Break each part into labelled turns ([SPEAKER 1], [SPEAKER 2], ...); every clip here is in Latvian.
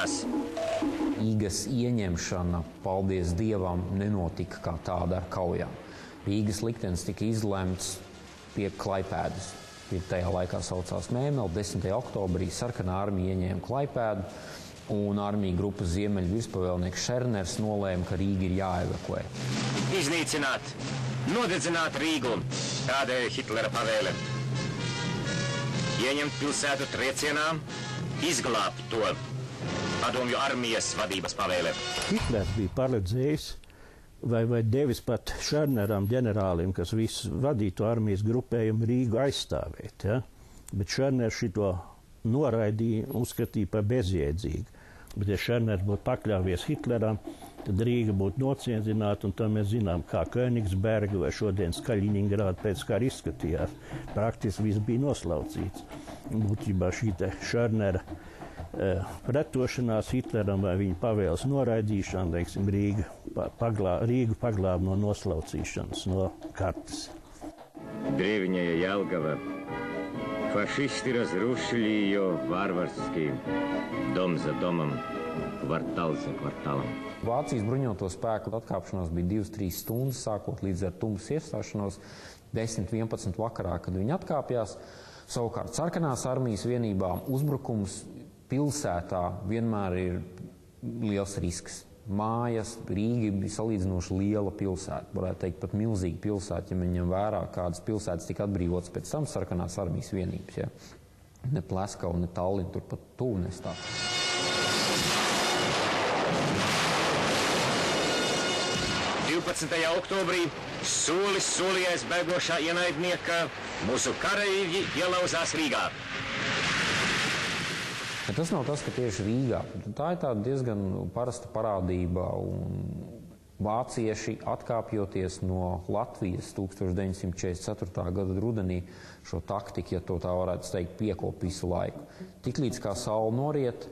[SPEAKER 1] cīnās.
[SPEAKER 2] Rīgas ieņemšana, paldies Dievam, nenotika kā tāda ar kaujām. Rīgas liktenis tika izlemts pie Klaipēdas. Tajā laikā saucās Mēmeli. 10. oktobrī sarkanā armija ieņēma Klaipēdu, un armija grupas ziemeļu virspavēlnieks Šerners nolēma, ka Rīga ir jāevakuē.
[SPEAKER 1] Iznīcināt, nodedzināt Rīgu, tāda ir Hitlera pavēle. Ieņemt pilsētu triecienā, izglābt to, padomju armijas vadības pavēle.
[SPEAKER 3] Hitlers bija paredzējis vai devis pat Šerneram, ģenerālim, kas visu vadītu armijas grupējumu Rīgu aizstāvēt. Ja? Bet Šerners šito noraidīja, uzskatīja par bezjēdzīgu. Bet ja Šerners būtu pakļāvies Hitleram, tad Rīga būtu nocietināta, un to mēs zinām, kā Königsberga vai šodienas Kaļiņingrāda pēc kā izskatījās. Praktiski viss bija noslaucīts. Būtībā šī Šernera pretošanās Hitleram vai viņa pavēles noraidīšana, teiksim, Rīgu paglāba no noslaucīšanas, no kartes.
[SPEAKER 1] Древняя Ялгова. Фашисты разрушили ее варварски, дом за домом, kvartāls за kvartālam.
[SPEAKER 2] Vācijas bruņoto spēku atkāpšanās bija 2-3 stundas, sākot līdz ar tumsas iestāšanos 10-11 vakarā, kad viņi atkāpjās. Savukārt sarkanās armijas vienībām uzbrukums pilsētā vienmēr ir liels risks. Mājas, Rīga bija salīdzinoši liela pilsēta, varētu teikt pat milzīga pilsēta, ja mēs ņem vērā, kādas pilsētas tika atbrīvotas pēc tam sarkanās armijas vienības. Ja? Ne Pleskava, ne Tallina, tur pat tuvu nestāv.
[SPEAKER 1] 12. oktobrī solis solies bēgošā ienaidnieka mūsu karavīri ielauzās Rīgā.
[SPEAKER 2] Bet tas nav tas, ka tieši Rīgā. Tā ir tāda diezgan parasta parādība, un vācieši atkāpjoties no Latvijas 1944. gada rudenī šo taktiku, ja to tā varētu teikt, piekop visu laiku. Tiklīdz kā saule noriet,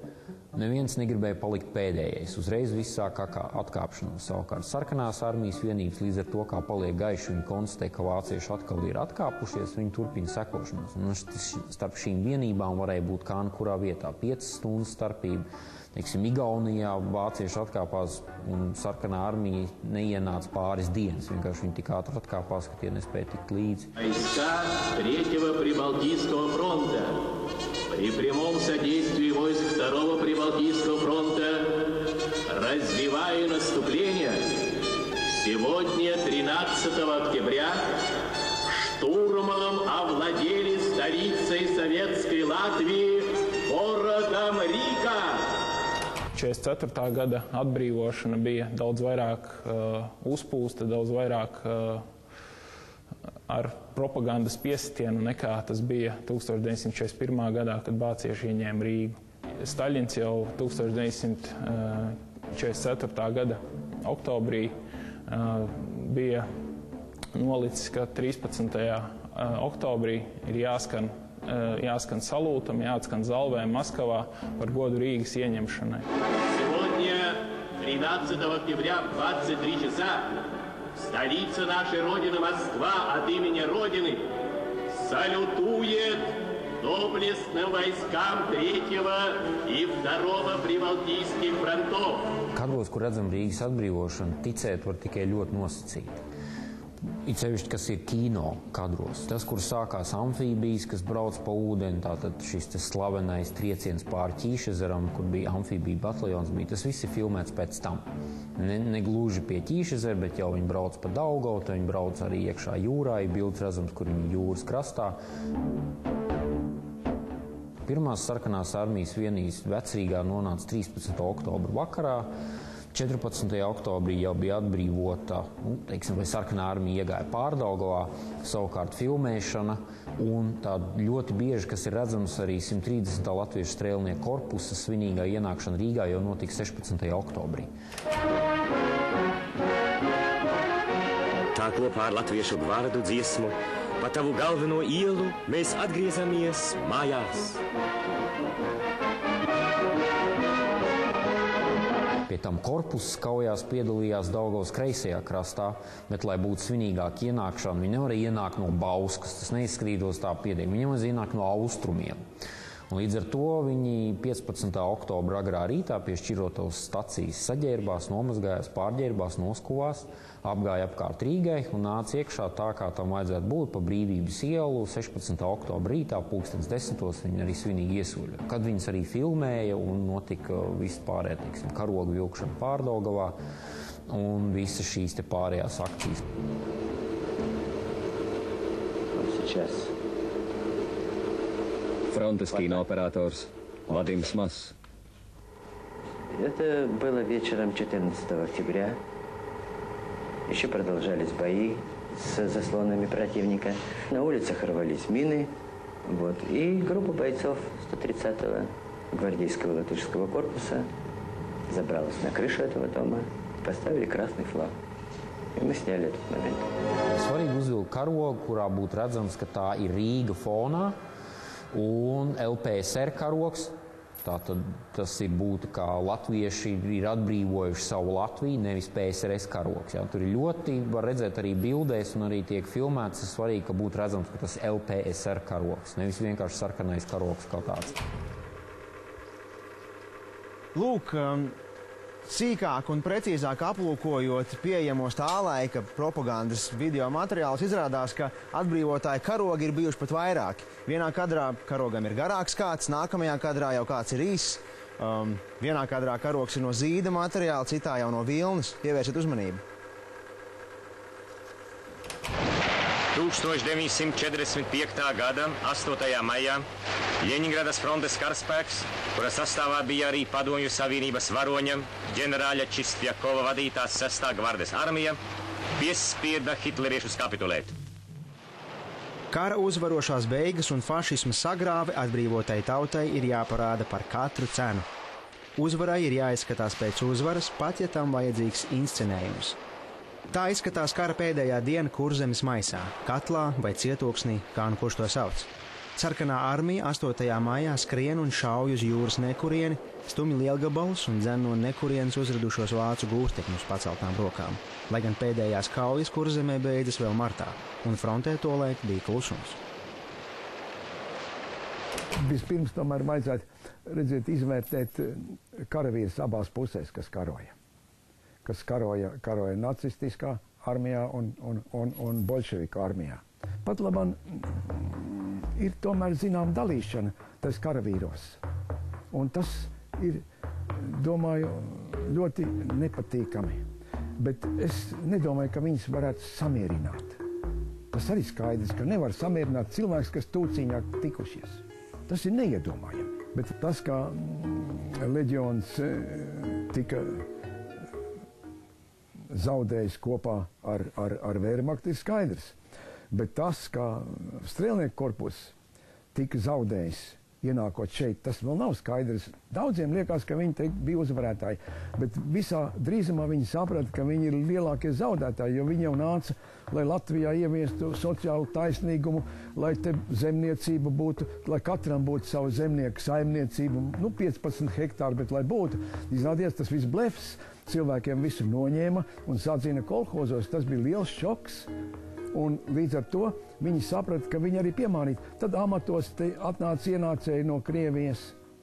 [SPEAKER 2] neviens negribēja palikt pēdējais. Uzreiz viss sāk atkāpšanos. Savukārt sarkanās armijas vienības līdz ar to, kā paliek gaiši, viņi konstatē, ka vācieši atkal ir atkāpušies, viņi turpina sekošanos. Un starp šīm vienībām varēja būt kā nu kurā vietā 5 stundas starpība. Teiksim, Igaunijā vācieši atkāpās un sarkanā armija neienāca pāris dienas. Vienkārši viņi tik ātri atkāpās, ka tie nespēja tikt līdzi.
[SPEAKER 4] Третьего Прибалтийского фронта. При прямом содействии войск Второго Прибалтийского фронта, развивая наступление, сегодня, 13 октября, штурмом овладели столицей Советской Латвии, городом Рига.
[SPEAKER 5] 44. gada atbrīvošana bija daudz vairāk uzpūsta, daudz vairāk ar propagandas piesitienu nekā tas bija 1941. gadā, kad vācieši ieņēma Rīgu. Staļins jau 1944. gada oktobrī bija nolicis, ka 13. oktobrī ir jāskan salūtam, jāatskan zalvēm Maskavā par godu Rīgas ieņemšanai.
[SPEAKER 4] Сегодня, 13 октября, в 23 часа, столица нашей Родины, Москва, от имени Родины салютует доблестным войскам 3-го и 2-го Прибалтийских фронтов.
[SPEAKER 2] Kadros, kur redzam Rīgas atbrīvošanu, ticēt var tikai ļoti nosacīti. It sevišķi, kas ir kino kadros. Tas, kur sākās amfībijas, kas brauc pa ūdeni, tātad šis slavenais trieciens pāri Ķīšezeram, kur bija amfībija bataljons, tas viss ir filmēts pēc tam. Ne gluži pie Ķīšezera, bet jau viņi brauc pa Daugavu, tad viņi brauc arī iekšā jūrā, ir bildes redzams, kur viņi jūras krastā. Pirmās sarkanās armijas vienības Vecrīgā nonāca 13. oktobra vakarā. 14. oktobrī jau bija atbrīvota, vai sarkanā armija iegāja Pārdaugavā, savukārt filmēšana, un tā ļoti bieži, kas ir redzams arī 130. latviešu strēlnieku korpusa svinīgā ienākšana Rīgā jau notika 16. oktobrī.
[SPEAKER 1] Tā kopā ar latviešu vārdu dziesmu pa tavu galveno ielu mēs atgriezamies mājās.
[SPEAKER 2] Pie tam korpusa kaujās piedalījās Daugavas kreisajā krastā, bet, lai būtu svinīgāka ienākšana, viņi nevarēja ienākt no Bauskas, tas neizskrīdos tā pietiek, viņi nevarēja ienākt no austrumiem. Līdz ar to viņi 15. oktobra agrā rītā pie Šķirotavas stacijas saģērbās, nomazgājās, pārģērbās, noskuvās, apgāja apkārt Rīgai un nāca iekšā tā, kā tam vajadzētu būt, pa Brīvības ielu. 16. oktobra rītā, 10:00 viņi arī svinīgi iesoļoja. Kad viņas arī filmēja un notika viss pārējā, teiksim, karogu vilkšana Pārdaugavā un visas šīs te pārējās akcijas.
[SPEAKER 6] Фронтес кинооператорс Вадим Смас.
[SPEAKER 7] Это было вечером 14 октября. Еще продолжались бои с заслонами противника. На улицах рвались мины. Вот. И группа бойцов 130-го гвардейского латышского корпуса забралась на крышу этого дома и поставили красный флаг. И мы сняли этот момент.
[SPEAKER 2] Svarīgi uzvilkt karogu, kurā būtu redzams, ka tā ir Rīga fonā un LPSR karogs. Tātad tas būtu kā latvieši ir atbrīvojuši savu Latviju, nevis PSRS karogs. Ja? Tur ir ļoti, var redzēt arī bildēs un arī tiek filmēts. Tas svarīgi, ka būtu redzams, ka tas LPSR karogs, nevis vienkārši sarkanais karogs kā tāds.
[SPEAKER 8] Lūk, sīkāk un precīzāk aplūkojot pieejamos tā laika propagandas video materiālus, izrādās, ka atbrīvotāji karogi ir bijuši pat vairāki. Vienā kadrā karogam ir garāks kāds, nākamajā kadrā jau kāds ir īss. Vienā kadrā karogs ir no zīda materiāla, citā jau no vilnas. Pievērsiet uzmanību.
[SPEAKER 1] 1945. gada 8. maijā Ļeņingradas frontes karaspēks, kura sastāvā bija arī Padomju Savienības varoņa ģenerāļa Čistjakova vadītās 6. gvardes armija, piespieda hitlieriešus kapitulēt.
[SPEAKER 8] Kara uzvarošās beigas un fašisma sagrāve atbrīvotai tautai ir jāparāda par katru cenu. Uzvarai ir jāizskatās pēc uzvaras, pat ja tam vajadzīgs inscenējums. Tā izskatās kara pēdējā diena Kurzemes maisā, katlā vai cietoksnī, kā nu kurš to sauc. Sarkanā armija 8. maijā skrien un šauj uz jūras nekurieni, stumj lielgabalus un dzen no nekurienes uzradušos vācu gūstekņus paceltām rokām, lai gan pēdējās kaujas Kurzemē beidzas vēl martā, un frontē tolaik bija klusums.
[SPEAKER 9] Vispirms tomēr vajadzētu redzēt, izvērtēt karavīrus abās pusēs, kas karoja. Kas karoja nacistiskā armijā un bolševiku armijā. Pat labam ir tomēr zinām dalīšana tas karavīros. Un tas ir, domāju, ļoti nepatīkami. Bet es nedomāju, ka viņus varētu samierināt. Tas arī skaidrs, ka nevar samierināt cilvēks, kas tūciņā tikušies. Tas ir neiedomājami. Bet tas, kā leģions tika zaudējis kopā ar Wehrmachtu, ir skaidrs. Bet tas, kā strēlnieku korpus tika zaudējis, ienākot šeit, tas vēl nav skaidrs. Daudziem liekas, ka viņi te bija uzvarētāji, bet visā drīzumā viņi saprata, ka viņi ir lielākie zaudētāji, jo viņi jau nāca, lai Latvijā ieviestu sociālu taisnīgumu, lai te zemniecība būtu, lai katram būtu savu zemnieku saimniecību, 15 hektāru, bet lai būtu. Izrādījās, tas viss blefs, cilvēkiem visu noņēma un sadzina kolhozos, tas bija liels šoks. Un līdz ar to viņi saprata, ka viņi arī piemānīt. Tad amatos te atnāca ienācēji no Krievijas.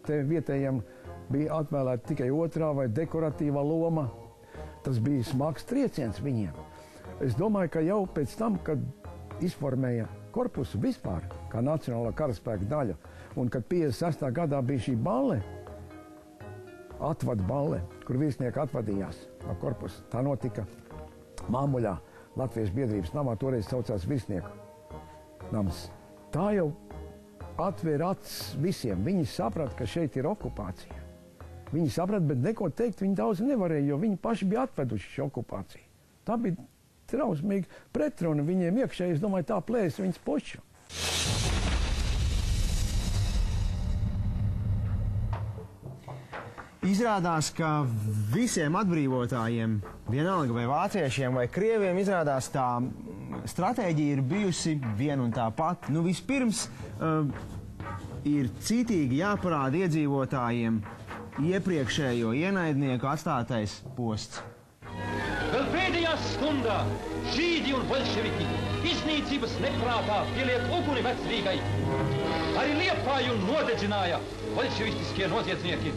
[SPEAKER 9] Te vietējiem bija atvēlēta tikai otrā vai dekoratīvā loma. Tas bija smags trieciens viņiem. Es domāju, ka jau pēc tam, kad izformēja korpusu vispār, kā Nacionālā karaspēka daļa, un kad 56. gadā bija šī balle, atvadu balle, kur virsnieki atvadījās no korpusa, tā notika Māmuļā. Latvijas biedrības namā toreiz saucās Virsnieku nams. Tā jau atvēra acis visiem. Viņi saprata, ka šeit ir okupācija. Viņi saprata, bet neko teikt viņi daudz nevarēja, jo viņi paši bija atveduši šo okupāciju. Tā bija trausmīga pretruna viņiem iekšēji. Es domāju, tā plēs viņas pušu.
[SPEAKER 8] Izrādās, ka visiem atbrīvotājiem, vienalga vai vāciešiem vai krieviem, izrādās tā stratēģija ir bijusi viena un tā pati. Vispirms ir citīgi jāparāda iedzīvotājiem iepriekšējo ienaidnieku atstātais posts.
[SPEAKER 10] Vēl pēdējā stundā žīdi un bolševiki iznīcības neprātā pieliek uguni Vecrīgai. Arī Liepāju nodedzināja bolševistiskie noziedznieki.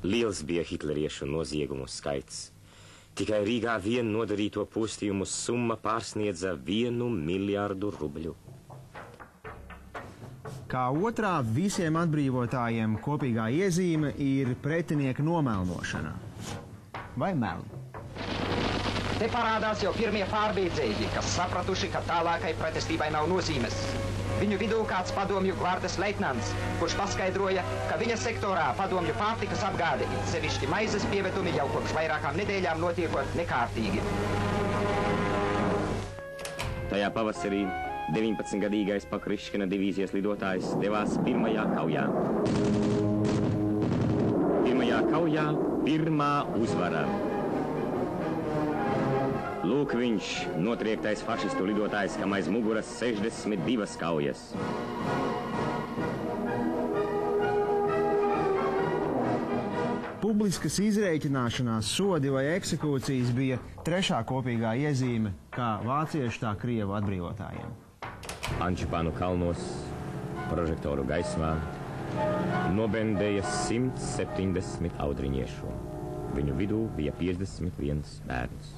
[SPEAKER 1] Liels bija hitleriešu noziegumu skaits. Tikai Rīgā vien nodarīto postījumu summa pārsniedza 1 miljardu rubļu.
[SPEAKER 8] Kā otrā visiem atbrīvotājiem kopīgā iezīme ir pretinieka nomelnošana. Vai meli?
[SPEAKER 11] Te parādās jau pirmie pārbīdzēji, kas sapratuši, ka tālākai pretestībai nav nozīmes. Viņu vidū kāds padomju gvardes leitnants, kurš paskaidroja, ka viņa sektorā padomju pārtikas apgāde, sevišķi maizes pievedumi jau kopš vairākām nedēļām notiekot nekārtīgi.
[SPEAKER 1] Tajā pavasarī 19-gadīgais Pakriškina divīzijas lidotājs devās pirmajā kaujā. Pirmajā kaujā pirmā uzvara. Lūk viņš, notriektais fašistu lidotājs, kam aiz muguras 62 kaujas.
[SPEAKER 8] Publiskas izreikināšanās, sodi vai eksekūcijas bija trešā kopīgā iezīme kā vāciešu tā krievu atbrīvotājiem.
[SPEAKER 1] Ančipānu kalnos, prožektoru gaismā, nobendēja 170 audriņiešu. Viņu vidū bija 51 bērns.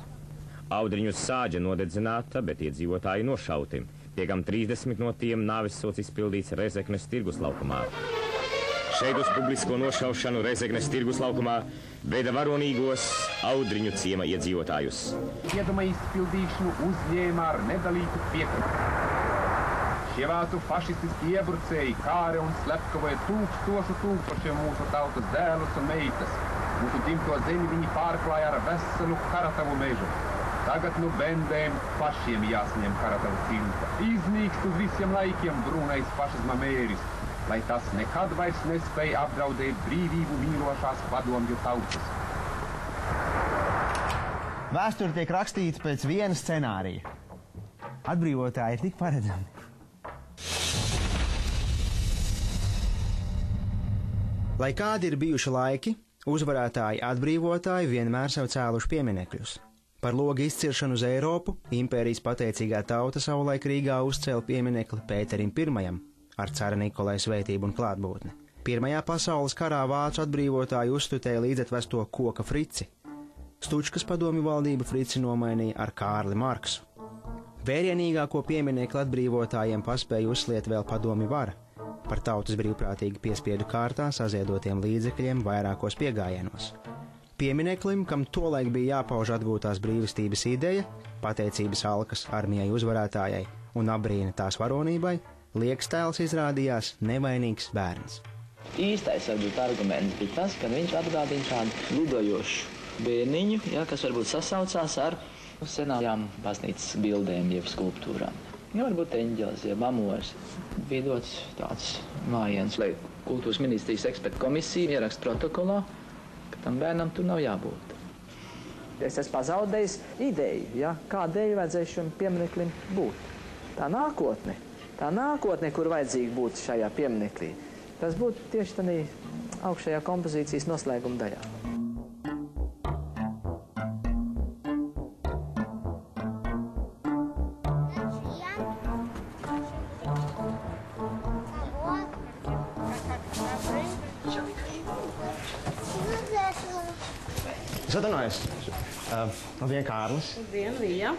[SPEAKER 1] Audriņu sāģa nodedzināta, bet iedzīvotāji nošauti. Piekam 30 no tiem nāvissods izpildīts Rezeknes tirgus laukumā. Šeit uz publisko nošaušanu Rezeknes tirgus laukumā veda varonīgos Audriņu ciema iedzīvotājus.
[SPEAKER 12] Ieduma izpildīšanu uzņēma ar nedalītu piekrītu. Šie vācu fašistiski iebrucēji kāre un slepkavoja tūkstošiem mūsu tautas dēlus un meitas. Mūsu dzimto zemi viņi pārklāja ar veselu karatavu mežu. Tagad nu bendēm pašiem jāsņem karatavu cilta. Iznīkst uz visiem laikiem brūnais fašisma mēris, lai tas nekad vairs nespēja apdraudēt brīvību mīlošās padomju tautas.
[SPEAKER 8] Vēsture tiek rakstīta pēc viena scenārija. Atbrīvotāji ir tik paredzami. Lai kādi ir bijuši laiki, uzvarētāji atbrīvotāji vienmēr sev cēluši pieminekļus. Par logu izciršanu uz Eiropu impērijas pateicīgā tauta savulaik Rīgā uzcēla pieminekli Pēterim I ar cara Nikolai svētību un klātbūtni. Pirmajā pasaules karā vācu atbrīvotāji uzstutēja līdzatvesto Koka Frici. Stučkas padomju valdība Frici nomainīja ar Kārli Marksu. Vērienīgāko pieminekli atbrīvotājiem paspēja uzsliet vēl padomju vara par tautas brīvprātīgi piespiedu kārtā saziedotiem līdzekļiem vairākos piegājienos. Piemineklim, kam tolaik bija jāpauž atgūtās brīvistības ideja, pateicības alkas armijai uzvarētājai un apbrīna tās varonībai, liekstēls izrādījās nevainīgs bērns.
[SPEAKER 13] Īstais varbūt arguments bija tas, ka viņš atgādina tādu lidojošu bērniņu, kas varbūt sasaucās ar senājām baznīcas bildēm jeb skulptūrām. Varbūt eņģelis jeb amors. Bija dots tāds mājiens, lai kultūras ministrijas ekspertu komisija ieraksta protokolā, ka tam bērnam tur nav jābūt. Es esmu pazaudējis ideju, kādēļ vajadzēja šim piemineklim būt. Tā nākotne, kur vajadzīgi būt šajā piemineklī, tas būtu tieši tādā augšējā kompozīcijas noslēguma daļā.
[SPEAKER 8] Es atvainojos. Labdien, Kārlis.
[SPEAKER 14] Labdien, Lija.